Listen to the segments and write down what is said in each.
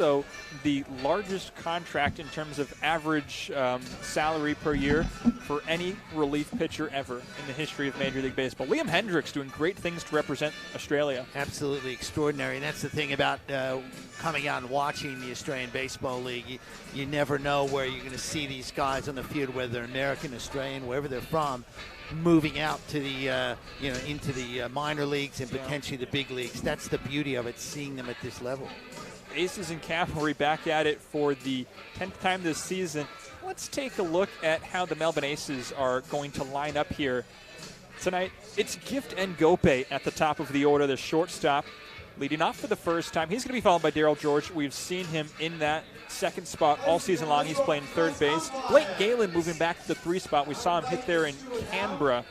also the largest contract in terms of average salary per year for any relief pitcher ever in the history of Major League Baseball. Liam Hendriks doing great things to represent Australia. Absolutely extraordinary. And that's the thing about coming out and watching the Australian Baseball League. You never know where you're going to see these guys on the field, whether they're American, Australian, wherever they're from, moving out to the into the minor leagues and potentially the big leagues. That's the beauty of it, seeing them at this level. Aces and Cavalry back at it for the 10th time this season. Let's take a look at how the Melbourne Aces are going to line up here tonight. It's Gift and Gope at the top of the order, the shortstop, leading off for the first time. He's going to be followed by Darryl George. We've seen him in that second spot all season long. He's playing third base. Blake Galen moving back to the 3 spot. We saw him hit there in Canberra.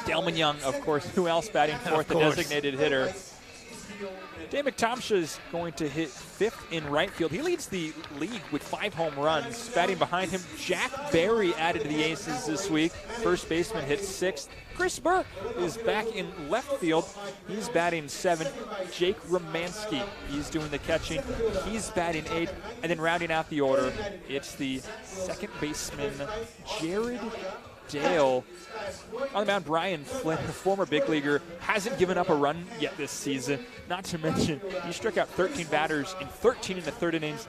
Delman Young, of course, who else batting fourth, the designated hitter. Dave McTomsha is going to hit 5th in right field. He leads the league with 5 home runs. Batting behind him, Jack Barry added to the Aces this week. First baseman hit 6th. Chris Burke is back in left field. He's batting 7th. Jake Romanski, he's doing the catching. He's batting 8th. And then rounding out the order, it's the second baseman, Jared Dale. On the mound, Brian Flynn, the former big leaguer, hasn't given up a run yet this season. Not to mention, he struck out 13 batters in 13 in the third innings.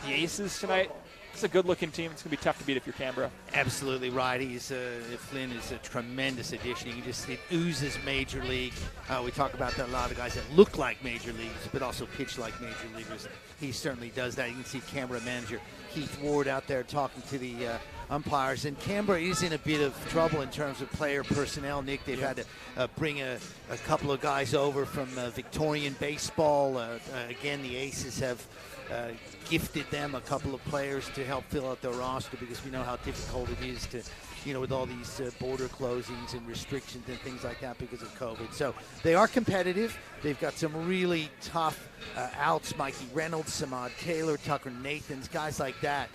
The Aces tonight, it's a good-looking team. It's going to be tough to beat if you're Canberra. Absolutely right. Flynn is a tremendous addition. It oozes major league. We talk about that, a lot of guys that look like major leaguers, but also pitch like major leaguers. He certainly does that. You can see Canberra manager Keith Ward out there talking to the umpires. And Canberra is in a bit of trouble in terms of player personnel, Nick. They've had to bring a couple of guys over from Victorian baseball. Again, the Aces have gifted them a couple of players to help fill out their roster, because we know how difficult it is to, with all these border closings and restrictions and things like that because of COVID. So they are competitive. They've got some really tough outs. Mikey Reynolds, Samad Taylor, Tucker Nathans, guys like that.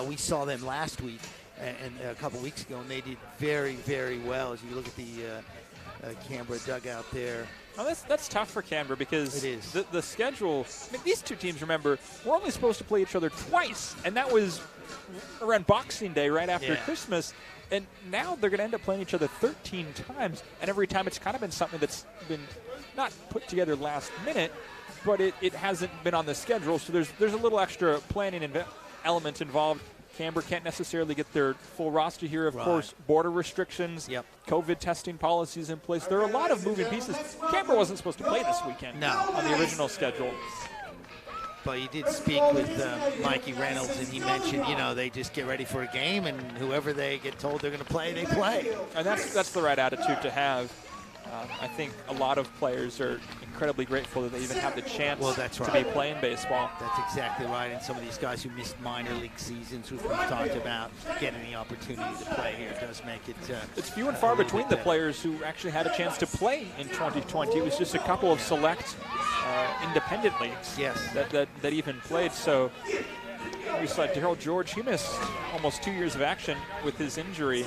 We saw them last week and a couple weeks ago, and they did very, very well. As you look at the Canberra dugout there. Well, that's tough for Canberra, because it is. The schedule, these two teams, remember, were only supposed to play each other twice, and that was around Boxing Day right after Christmas. And now they're going to end up playing each other 13 times, and every time it's kind of been something that's been not put together last minute, but it hasn't been on the schedule, so there's a little extra planning element involved. Canberra can't necessarily get their full roster here. Of course, border restrictions, COVID testing policies in place. There are a lot of moving pieces. Canberra wasn't supposed to play this weekend on the original schedule. But he did speak with Mikey Reynolds, and he mentioned, they just get ready for a game, and whoever they get told they're going to play, they play. And that's the right attitude to have. I think a lot of players are incredibly grateful that they even have the chance to be playing baseball. That's exactly right. And some of these guys who missed minor league seasons, which we've talked about, getting the opportunity to play here does make it it's few and far between the players who actually had a chance to play in 2020. It was just a couple of select independent leagues that even played. So we saw Darryl George. He missed almost 2 years of action with his injury.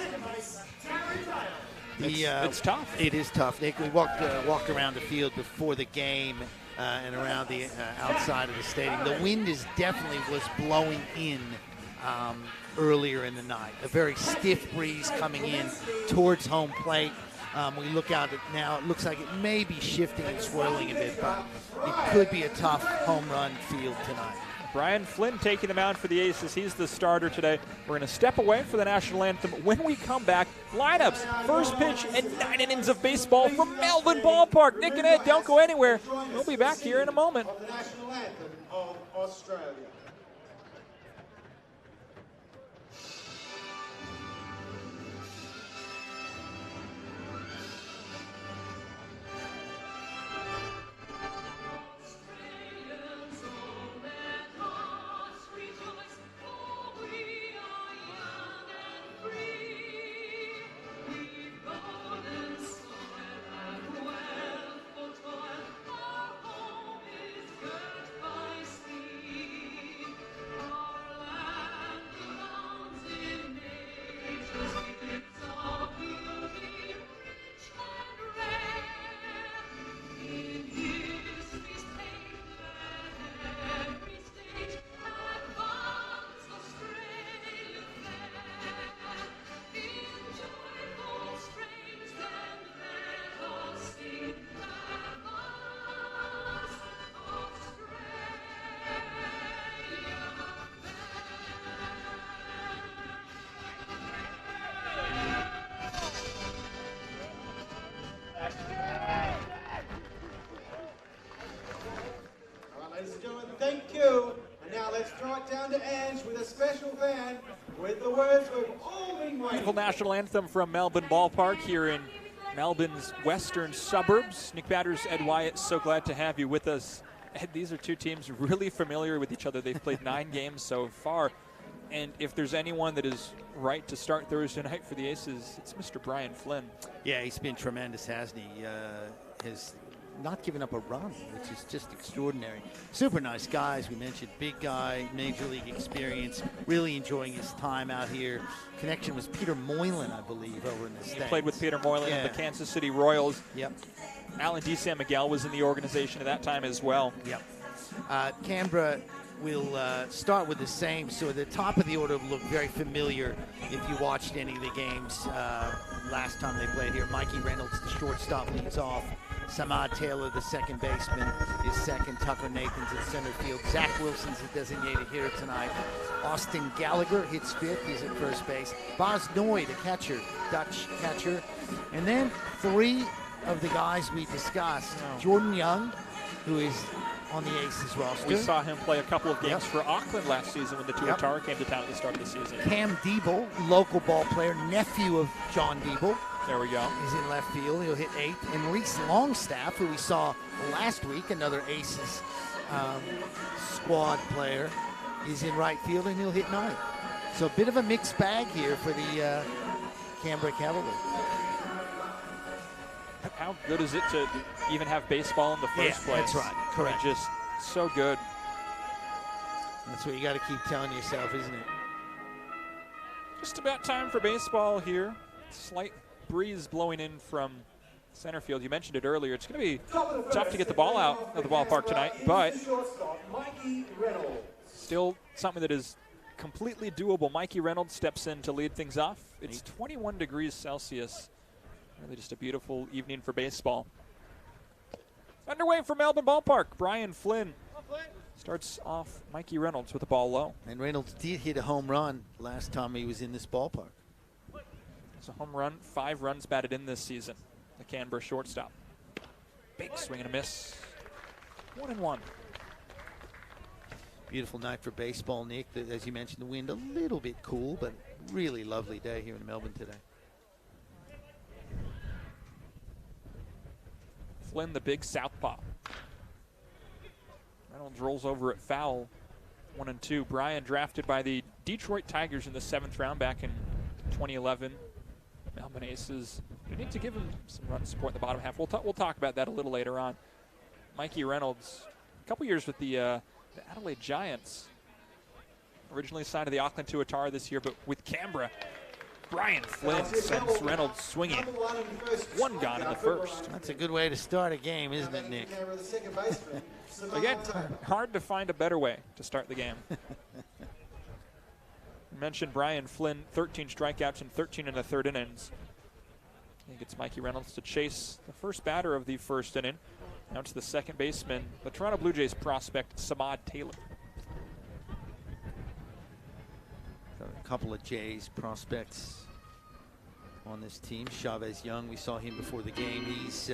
It's tough. It is tough, Nick. We walked around the field before the game and around the outside of the stadium. The wind definitely was blowing in earlier in the night. A very stiff breeze coming in towards home plate. We look out at now. It looks like it may be shifting and swirling a bit, but it could be a tough home run field tonight. Brian Flynn taking the mound for the Aces. He's the starter today. We're going to step away for the national anthem. When we come back, lineups, first pitch, and 9 innings of baseball from Melbourne Ballpark. Nick and Ed, don't go anywhere. We'll be back here in a moment. The national anthem of Australia. right down to Ange with a special fan with the words we've all been waiting Beautiful for. national anthem from Melbourne Ballpark here in Melbourne's western suburbs. Nick Batters, Ed Wyatt, so glad to have you with us. Ed, these are two teams really familiar with each other. They've played 9 games so far. And if there's anyone that is right to start Thursday night for the Aces, it's Mr. Brian Flynn. Yeah, he's been tremendous, hasn't he? Has not given up a run, which is just extraordinary. Super nice guy, as we mentioned, big guy, major league experience, really enjoying his time out here. Connection was Peter Moylan, I believe, over in the States. He played with Peter Moylan of the Kansas City Royals. Yep. Alan D. San Miguel was in the organization at that time as well. Yep. Canberra will start with the same. So at the top of the order will look very familiar if you watched any of the games last time they played here. Mikey Reynolds, the shortstop, leads off. Samad Taylor, the second baseman, is second. Tucker Nathans at center field. Zach Wilson's the designated hitter tonight. Austin Gallagher hits fifth. He's at first base. Bas Noy, the catcher, Dutch catcher. And then 3 of the guys we discussed. Jordan Young, who is on the Aces roster. We saw him play a couple of games for Auckland last season when the Tuatara came to town at the start of the season. Cam Diebel, local ball player, nephew of John Diebel. There we go. He's in left field. He'll hit 8th. And Reese Longstaff, who we saw last week, another Aces squad player, is in right field, and he'll hit 9th. So a bit of a mixed bag here for the Canberra Cavalry. How good is it to even have baseball in the first place? That's right. Correct. Just so good. That's what you got to keep telling yourself, isn't it? Just about time for baseball here. Slight breeze blowing in from center field. You mentioned it earlier. It's going to be tough to get the ball out of the ballpark tonight, but still something that is completely doable. Mikey Reynolds steps in to lead things off. It's 21 degrees Celsius. Really just a beautiful evening for baseball. Underway from Melbourne Ballpark. Brian Flynn starts off Mikey Reynolds with the ball low. And Reynolds did hit a home run last time he was in this ballpark. It's a home run, 5 runs batted in this season. The Canberra shortstop. Big swing and a miss. 1-1. Beautiful night for baseball, Nick. As you mentioned, the wind a little bit cool, but really lovely day here in Melbourne today. Flynn, the big southpaw. Reynolds rolls over at foul. 1-2. Brian drafted by the Detroit Tigers in the 7th round back in 2011. Melbourne Aces. We need to give him some run support in the bottom half. We'll talk about that a little later on. Mikey Reynolds, a couple years with the Adelaide Giants. Originally signed to the Auckland Tuatara this year, but with Canberra. Brian Flynn sends Reynolds swinging. 1 gone in the first. That's a good way to start a game, isn't it, Nick? Again, hard to find a better way to start the game. You mentioned Brian Flynn, 13 strikeouts in 13 and a third innings. He gets Mikey Reynolds to chase the first batter of the first inning. Now to the second baseman, the Toronto Blue Jays prospect, Samad Taylor. Got a couple of Jays prospects on this team. Chavez Young, we saw him before the game. He's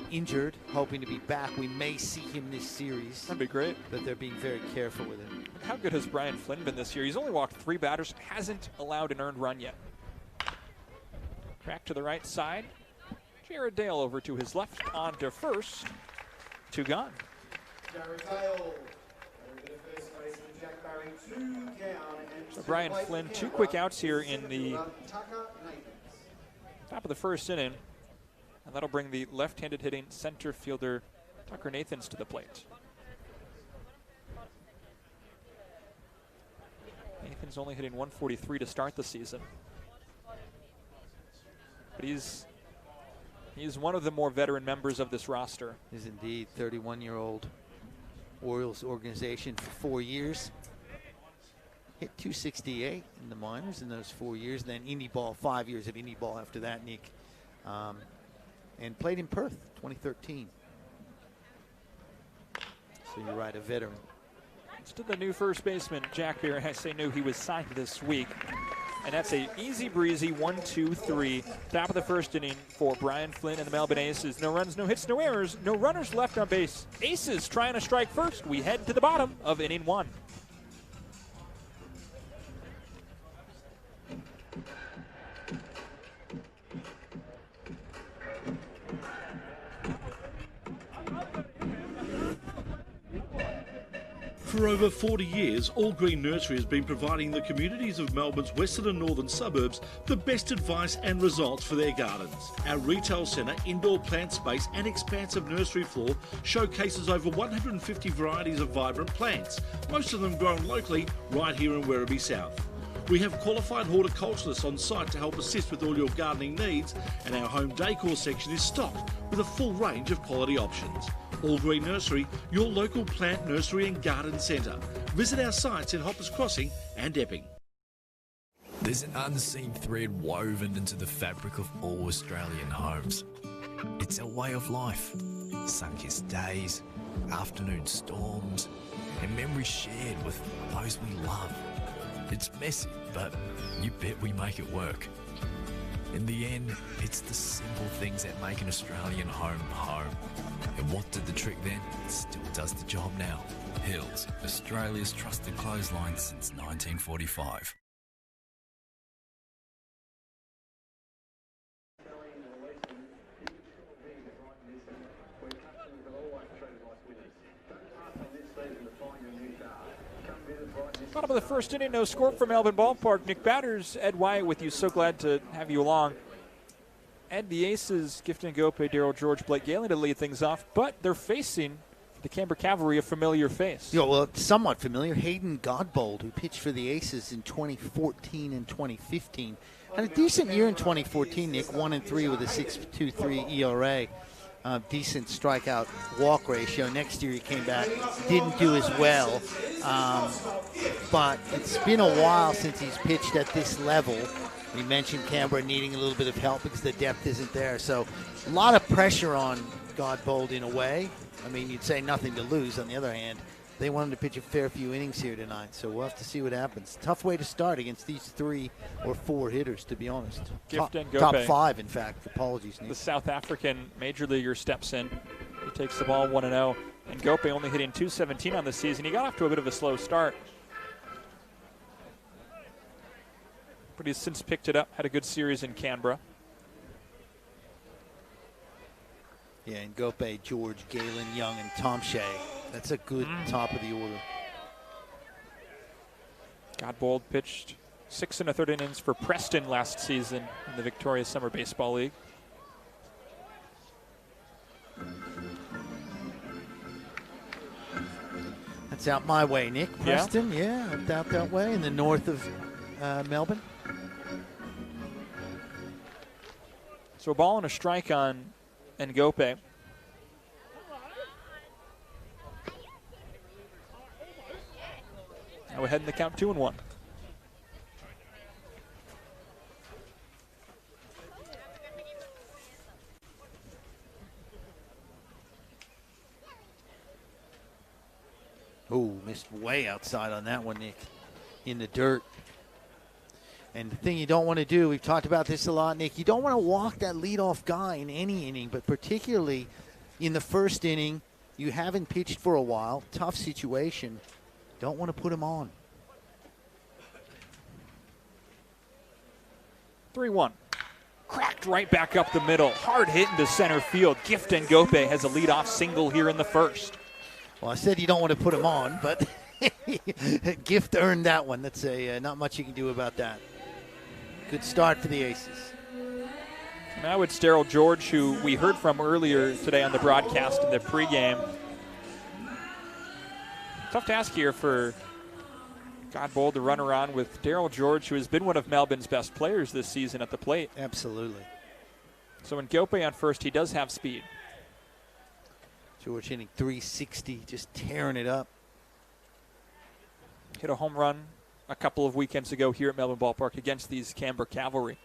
injured, hoping to be back. We may see him this series. That'd be great. But they're being very careful with him. How good has Brian Flynn been this year? He's only walked 3 batters, hasn't allowed an earned run yet. Crack to the right side. Jared Dale over to his left, on to first. 2 gone. So Brian Flynn, 2 quick outs here in the top of the first inning. And that'll bring the left-handed hitting center fielder Tucker Nathans to the plate. Nathan's only hitting 143 to start the season. But he's one of the more veteran members of this roster. Is indeed 31-year-old Orioles organization for 4 years. Hit 268 in the minors in those 4 years. And then Indy ball, 5 years of Indy ball after that, Nick. And played in Perth, 2013. So you're right, a veteran. To the new first baseman, Jack Beer. I say new, he was signed this week. And that's a easy breezy 1-2-3. Top of the first inning for Brian Flynn and the Melbourne Aces. No runs, no hits, no errors, no runners left on base. Aces trying to strike first. We head to the bottom of inning 1. For over 40 years, All Green Nursery has been providing the communities of Melbourne's western and northern suburbs the best advice and results for their gardens. Our retail centre, indoor plant space and expansive nursery floor showcases over 150 varieties of vibrant plants, most of them grown locally right here in Werribee South. We have qualified horticulturalists on site to help assist with all your gardening needs, and our home decor section is stocked with a full range of quality options. All Green Nursery, your local plant nursery and garden centre. Visit our sites in Hoppers Crossing and Epping. There's an unseen thread woven into the fabric of all Australian homes. It's our way of life. Sun-kissed days, afternoon storms, and memories shared with those we love. It's messy, but you bet we make it work. In the end, it's the simple things that make an Australian home home. And what did the trick then? Still does the job now. Hills, Australia's trusted clothesline since 1945. Bottom of the first inning, no score for Melbourne Ballpark. Nick Batters, Ed Wyatt with you. So glad to have you along. Ed, the Aces, Gift and Gope, Daryl George, Blake Galen to lead things off, but they're facing the Canberra Cavalry, a familiar face. Yeah, well, somewhat familiar. Hayden Godbold, who pitched for the Aces in 2014 and 2015. Had a decent year in 2014, Nick, 1-3 with a 6.23 ERA. Decent strikeout walk ratio. Next year he came back, didn't do as well. But it's been a while since he's pitched at this level. We mentioned Canberra needing a little bit of help because the depth isn't there. So a lot of pressure on Godbold in a way. I mean, you'd say nothing to lose. On the other hand, they want him to pitch a fair few innings here tonight. So we'll have to see what happens. Tough way to start against these 3 or 4 hitters, to be honest. Gift and Gope. Top 5, in fact. Apologies, Nick. The South African major leaguer steps in. He takes the ball 1-0. And Gope only hitting .217 on the season. He got off to a bit of a slow start, but he's since picked it up. Had a good series in Canberra. Yeah, and Gope, George, Galen, Young, and Tom Shea. That's a good top of the order. Godbold pitched 6 1/3 innings for Preston last season in the Victoria Summer Baseball League. That's out my way, Nick. Preston, yeah, out that way in the north of Melbourne. So a ball and a strike on Ngope. Now ahead in the count, 2-1. Oh, missed way outside on that one, Nick. In the dirt. And the thing you don't want to do, we've talked about this a lot, Nick, you don't want to walk that leadoff guy in any inning, but particularly in the first inning, you haven't pitched for a while, tough situation. Don't want to put him on. 3-1. Cracked right back up the middle. Hard hit into center field. Gift and Gope has a leadoff single here in the first. Well, I said you don't want to put him on, but Gift earned that one. That's not much you can do about that. Good start for the Aces. Now it's Daryl George, who we heard from earlier today on the broadcast in the pregame. Tough task here for Godbold to run around with Daryl George, who has been one of Melbourne's best players this season at the plate. Absolutely. So when Gope on first, he does have speed. George hitting .360, just tearing it up. Hit a home run a couple of weekends ago here at Melbourne Ballpark against these Canberra Cavalry.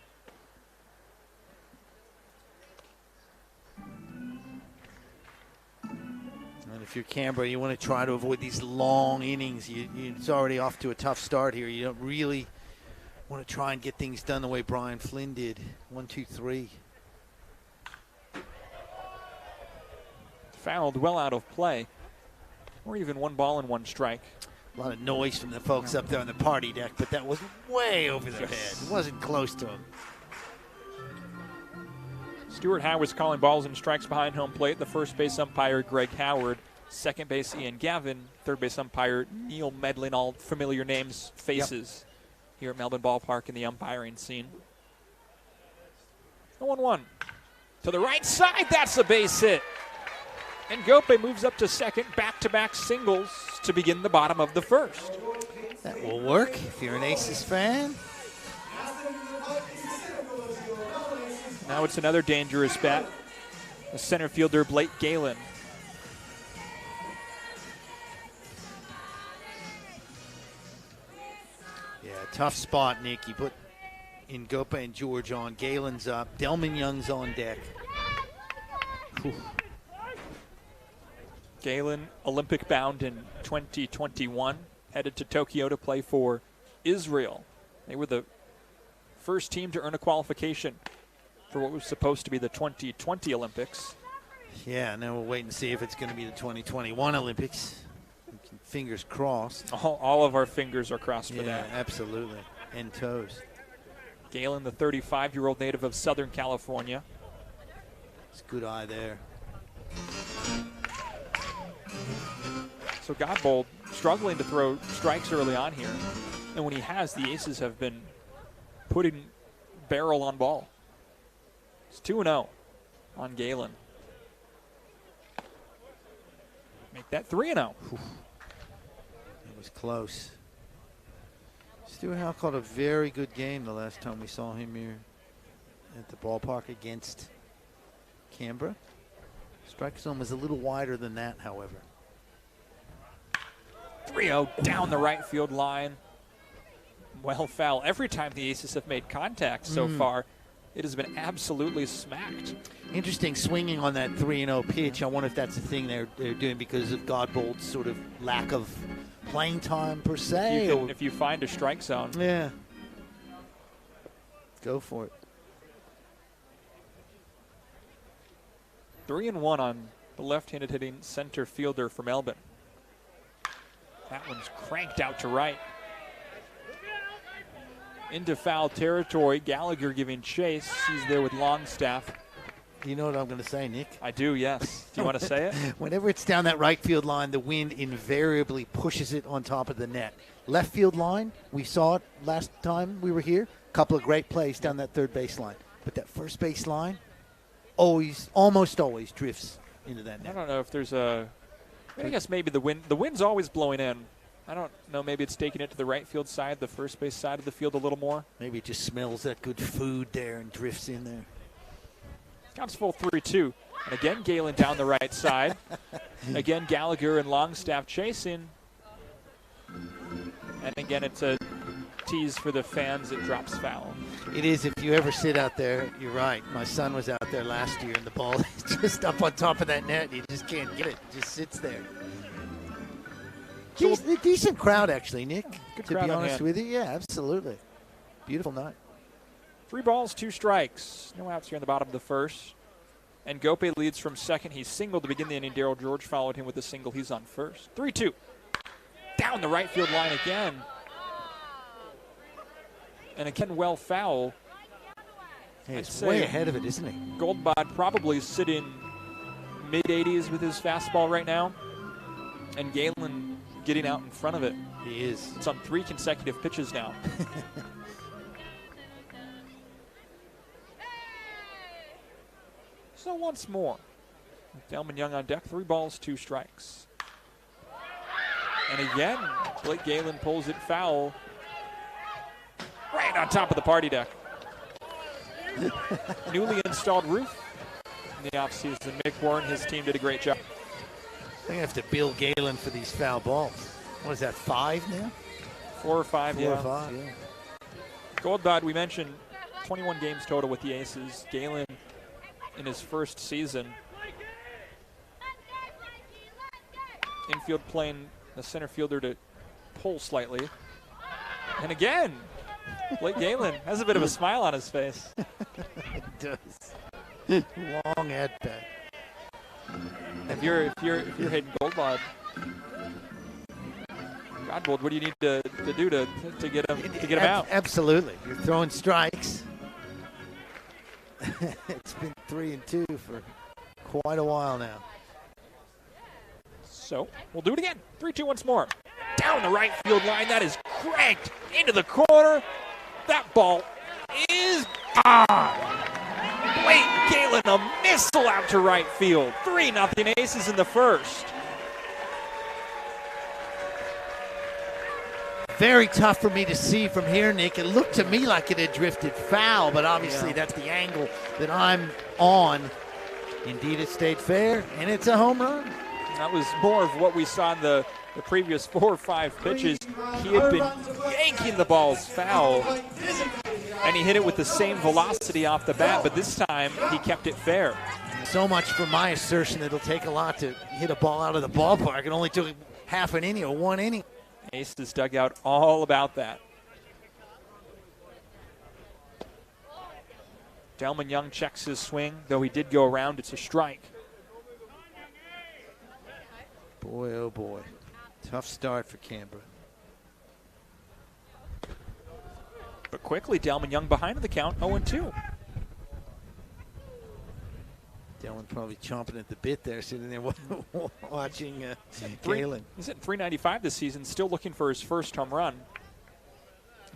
And if you're Canberra, you want to try to avoid these long innings. It's already off to a tough start here. You don't really want to try and get things done the way Brian Flynn did. 1, 2, 3. Fouled well out of play. Or even 1 ball and 1 strike. A lot of noise from the folks up there on the party deck, but that was way over their head. It wasn't close to them. Stuart Howard's calling balls and strikes behind home plate. The first base umpire, Greg Howard, Second base, Ian Gavin. Third base umpire, Neil Medlin. All familiar names, faces here at Melbourne Ballpark in the umpiring scene. 0-1. To the right side, that's a base hit. And Gope moves up to second, back-to-back singles to begin the bottom of the first. That will work if you're an Aces fan. Now it's another dangerous bat. The center fielder, Blake Galen. Yeah, tough spot, Nick. You put in Gope and George on. Galen's up. Delman Young's on deck. Whew. Galen, Olympic bound in 2021, headed to Tokyo to play for Israel. They were the first team to earn a qualification for what was supposed to be the 2020 Olympics. Yeah, now we'll wait and see if it's going to be the 2021 Olympics. Fingers crossed. All of our fingers are crossed for that. Yeah, absolutely. And toes. Galen, the 35-year-old native of Southern California. It's a good eye there. So Godbold struggling to throw strikes early on here. And when he has, the Aces have been putting barrel on ball. It's 2-0 on Galen. Make that 3-0. It was close. Stuart Howe called a very good game the last time we saw him here at the ballpark against Canberra. Strike zone was a little wider than that, however. 3-0 down the right field line. Well foul. Every time the Aces have made contact so far, it has been absolutely smacked. Interesting swinging on that 3-0 pitch. I wonder if that's the thing they're doing because of Godbold's sort of lack of playing time per se. If you find a strike zone. Yeah. Go for it. 3-1 on the left-handed hitting center fielder for Melbourne. That one's cranked out to right. Into foul territory. Gallagher giving chase. He's there with Longstaff. You know what I'm going to say, Nick? I do, yes. Do you want to say it? Whenever it's down that right field line, the wind invariably pushes it on top of the net. Left field line, we saw it last time we were here. A couple of great plays down that third base line. But that first base line almost always drifts into that net. I don't know if there's I guess maybe the wind's always blowing in. I don't know, maybe it's taking it to the right field side, the first base side of the field a little more. Maybe it just smells that good food there and drifts in there. Counts full 3-2. And again, Galen down the right side. Again, Gallagher and Longstaff chasing. And again, it's a tease for the fans. It drops foul. It is. If you ever sit out there, you're right. My son was out there last year, and the ball is just up on top of that net. You just can't get it. It just sits there. Decent crowd, actually, Nick. Good to crowd be on honest hand. with you. Yeah, absolutely. Beautiful night. 3 balls, 2 strikes. No outs here in the bottom of the first. And Gope leads from second. He singled to begin the inning. Darryl George followed him with a single. He's on first. 3-2. Down the right field line again. And again, well foul. Hey, it's way ahead of it, isn't he? Goldbod probably sitting mid-80s with his fastball right now. And Galen getting out in front of it. He is. It's on 3 consecutive pitches now. So once more, Delman Young on deck, 3 balls, 2 strikes. And again, Blake Galen pulls it foul right on top of the party deck. Newly installed roof in the offseason. Mick Warren, his team did a great job. They're going to have to bill Galen for these foul balls. What is that, 5 now? 4 or 5, 4 yeah. or 5, yeah. Goldbod, we mentioned 21 games total with the Aces. Galen in his first season. Infield playing the center fielder to pull slightly. And again, Blake Galen has a bit of a smile on his face. It does. Long at bat. If you're hitting Goldbod, Godbold, what do you need to do to get him out? Absolutely. You're throwing strikes. It's been 3-2 for quite a while now. So we'll do it again. 3-2 once more. Down the right field line. That is cranked into the corner. That ball is gone. Blake Galen, a missile out to right field. 3-0 Aces in the first. Very tough for me to see from here, Nick. It looked to me like it had drifted foul, but obviously that's the angle that I'm on. Indeed, it stayed fair, and it's a home run. That was more of what we saw in the previous 4 or 5 pitches. He had been yanking the balls foul, and he hit it with the same velocity off the bat, but this time he kept it fair. So much for my assertion that it'll take a lot to hit a ball out of the ballpark. It only took half an inning or 1 inning. Aces dugout all about that. Delman Young checks his swing, though he did go around. It's a strike. Boy, oh boy. Tough start for Canberra. But quickly, Delman Young behind the count, 0-2. Delman probably chomping at the bit there, sitting there watching Galen. He's at .395 this season, still looking for his first home run.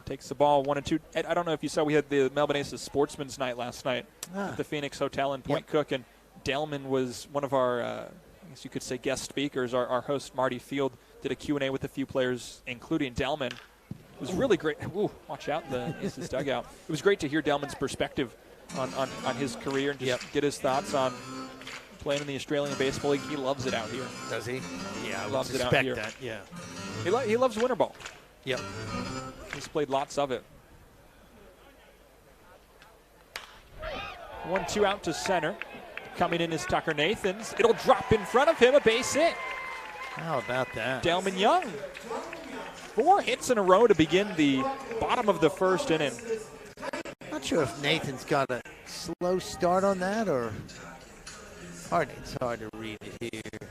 Takes the ball 1-2. Ed, I don't know if you saw, we had the Melbourne Aces Sportsman's Night last night at the Phoenix Hotel in Point Cook, and Delman was one of our, I guess you could say, guest speakers. Our host, Marty Field, did a Q&A with a few players, including Delman. It was really great. Ooh, watch out, the Aces dugout. It was great to hear Delman's perspective on his career and just get his thoughts on playing in the Australian Baseball League. He loves it out here. Does he? Yeah, I loves would it out suspect here. that, yeah. He loves winter ball. Yep. He's played lots of it. 1-2 out to center. Coming in is Tucker Nathans. It'll drop in front of him, a base hit. How about that? Delman Young. 4 hits in a row to begin the bottom of the first inning. Not sure if Nathan's got a slow start on that, or it's hard to read it here.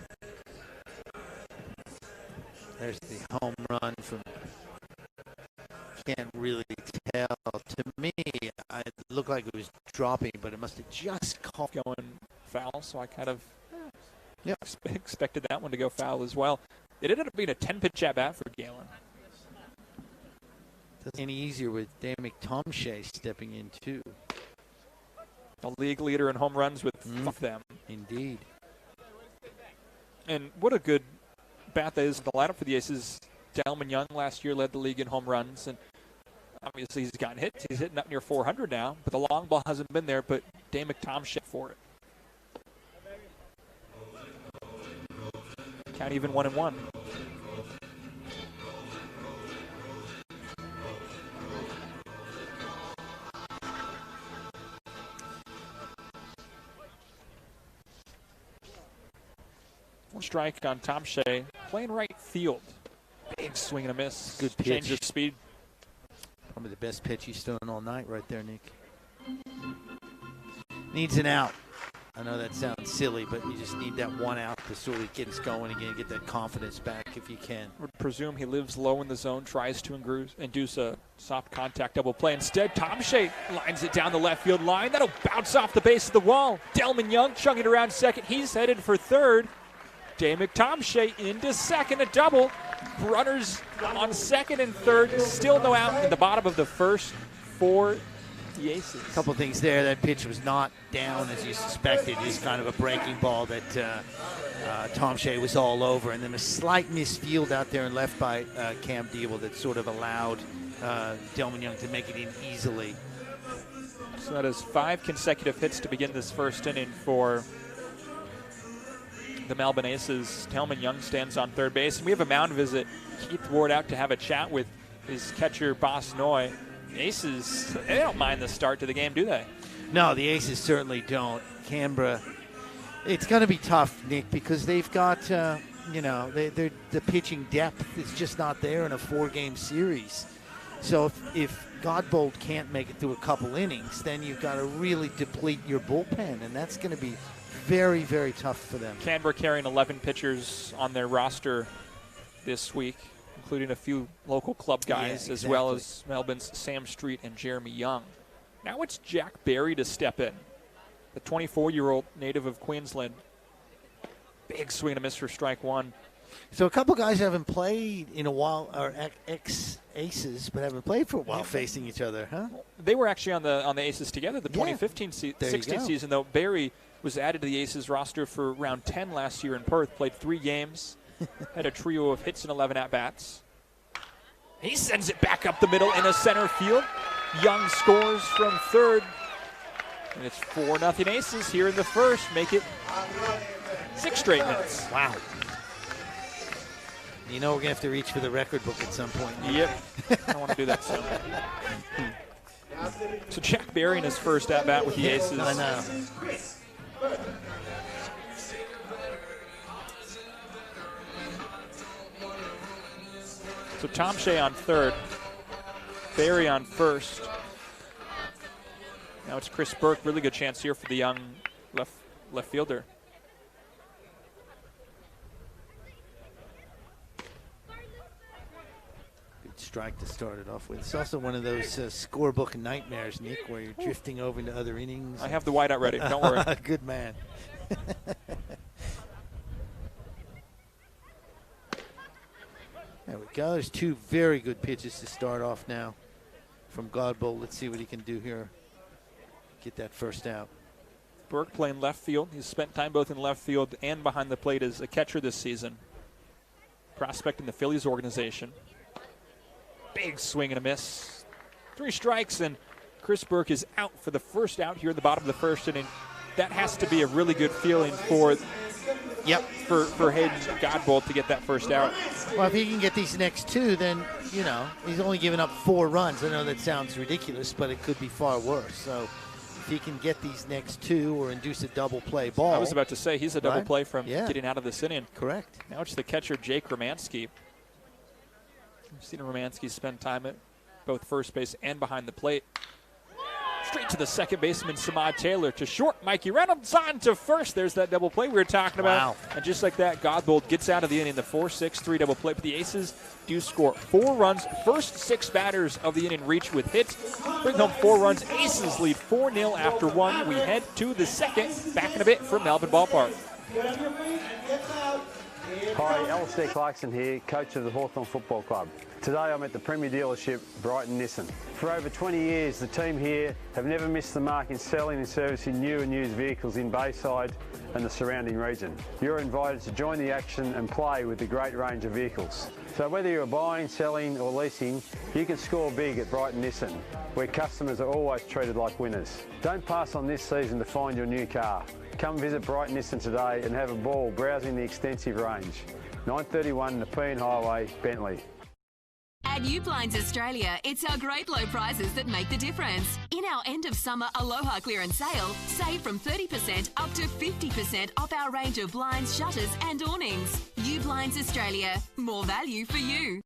There's the home run from, can't really tell. To me, it looked like it was dropping, but it must have just caught. Going foul, so I kind of expected that one to go foul as well. It ended up being a 10-pitch at-bat for Galen. Doesn't any easier with Damick Tomshay stepping in, too. The league leader in home runs with 5 of them. Indeed. And what a good bat that is in the lineup for the Aces. Delman Young last year led the league in home runs, and obviously he's gotten hits. He's hitting up near 400 now, but the long ball hasn't been there, but Damick Tomshay for it. Count even 1-1. One strike on Tomshay, playing right field. Big swing and a miss. Good pitch. Change of speed. Probably the best pitch he's thrown all night right there, Nick. Needs an out. I know that sounds silly, but you just need that one out to sort of get us going again, get that confidence back if you can. Would presume he lives low in the zone, tries to induce a soft contact double play. Instead, Tomshay lines it down the left field line. That'll bounce off the base of the wall. Delman Young chugging around second. He's headed for third. Damick Tomshay into second, a double. Runners on second and third. Still no out in the bottom of the first for the Aces. A couple things there. That pitch was not down as you suspected. Just kind of a breaking ball that Tomshay was all over. And then a slight misfield out there and left by Cam Deeble that sort of allowed Delman Young to make it in easily. So that is 5 consecutive hits to begin this first inning for the Melbourne Aces. Delman Young stands on third base. And we have a mound visit. Keith Ward out to have a chat with his catcher, Boss Noy. Aces, they don't mind the start to the game, do they? No, the Aces certainly don't. Canberra, it's going to be tough, Nick, because they've got, the pitching depth is just not there in a 4-game series. So if Godbold can't make it through a couple innings, then you've got to really deplete your bullpen, and that's going to be very, very tough for them. Canberra carrying 11 pitchers on their roster this week, including a few local club guys, as well as Melbourne's Sam Street and Jeremy Young. Now it's Jack Barry to step in, the 24-year-old native of Queensland. Big swing and a miss for strike one. So a couple guys haven't played in a while, or ex-aces, but haven't played for a while facing each other, huh? They were actually on the Aces together the 2015-16 season, though. Barry was added to the Aces roster for round 10 last year in Perth, played 3 games, had a trio of hits and 11 at-bats. He sends it back up the middle in a center field. Young scores from third, and it's 4-0 Aces here in the first, make it 6 straight minutes. Wow. You know we're going to have to reach for the record book at some point. Yep. I want to do that soon. So Jack Barry in his first at-bat with the Aces. I know. So Tom Shea on third. Barry on first. Now it's Chris Burke. Really good chance here for the young left fielder. Strike to start it off with. It's also one of those scorebook nightmares, Nick, where you're drifting over into other innings. I have the whiteout ready. Don't worry. Good man. There we go. There's 2 very good pitches to start off now from Godbold. Let's see what he can do here. Get that first out. Burke playing left field. He's spent time both in left field and behind the plate as a catcher this season. Prospect in the Phillies organization. Big swing and a miss. 3 strikes, and Chris Burke is out for the first out here at the bottom of the first inning. That has to be a really good feeling for Hayden Godbold to get that first out. Well, if he can get these next 2, then, you know, he's only given up 4 runs. I know that sounds ridiculous, but it could be far worse. So if he can get these next 2 or induce a double play ball. I was about to say, he's a double right? play from getting out of this inning. Correct. Now it's the catcher, Jake Romanski. We've seen Romanski spend time at both first base and behind the plate. Straight to the second baseman, Samad Taylor. To short, Mikey Reynolds on to first. There's that double play we were talking about. Wow. And just like that, Godbold gets out of the inning, the 4-6-3 double play. But the Aces do score 4 runs. First 6 batters of the inning reach with hits. Bring home 4 runs. Aces lead 4-0 after 1. We head to the second. Back in a bit from Melbourne Ballpark. Hi, Alistair Clarkson here, coach of the Hawthorn Football Club. Today I'm at the Premier dealership, Brighton Nissan. For over 20 years, the team here have never missed the mark in selling and servicing new and used vehicles in Bayside and the surrounding region. You're invited to join the action and play with the great range of vehicles. So whether you're buying, selling or leasing, you can score big at Brighton Nissan, where customers are always treated like winners. Don't pass on this season to find your new car. Come visit Brighton Nissan today and have a ball browsing the extensive range. 931 Nepean Highway, Bentley. At U Blinds Australia, it's our great low prices that make the difference. In our end of summer Aloha clearance sale, save from 30% up to 50% off our range of blinds, shutters and awnings. U Blinds Australia, more value for you.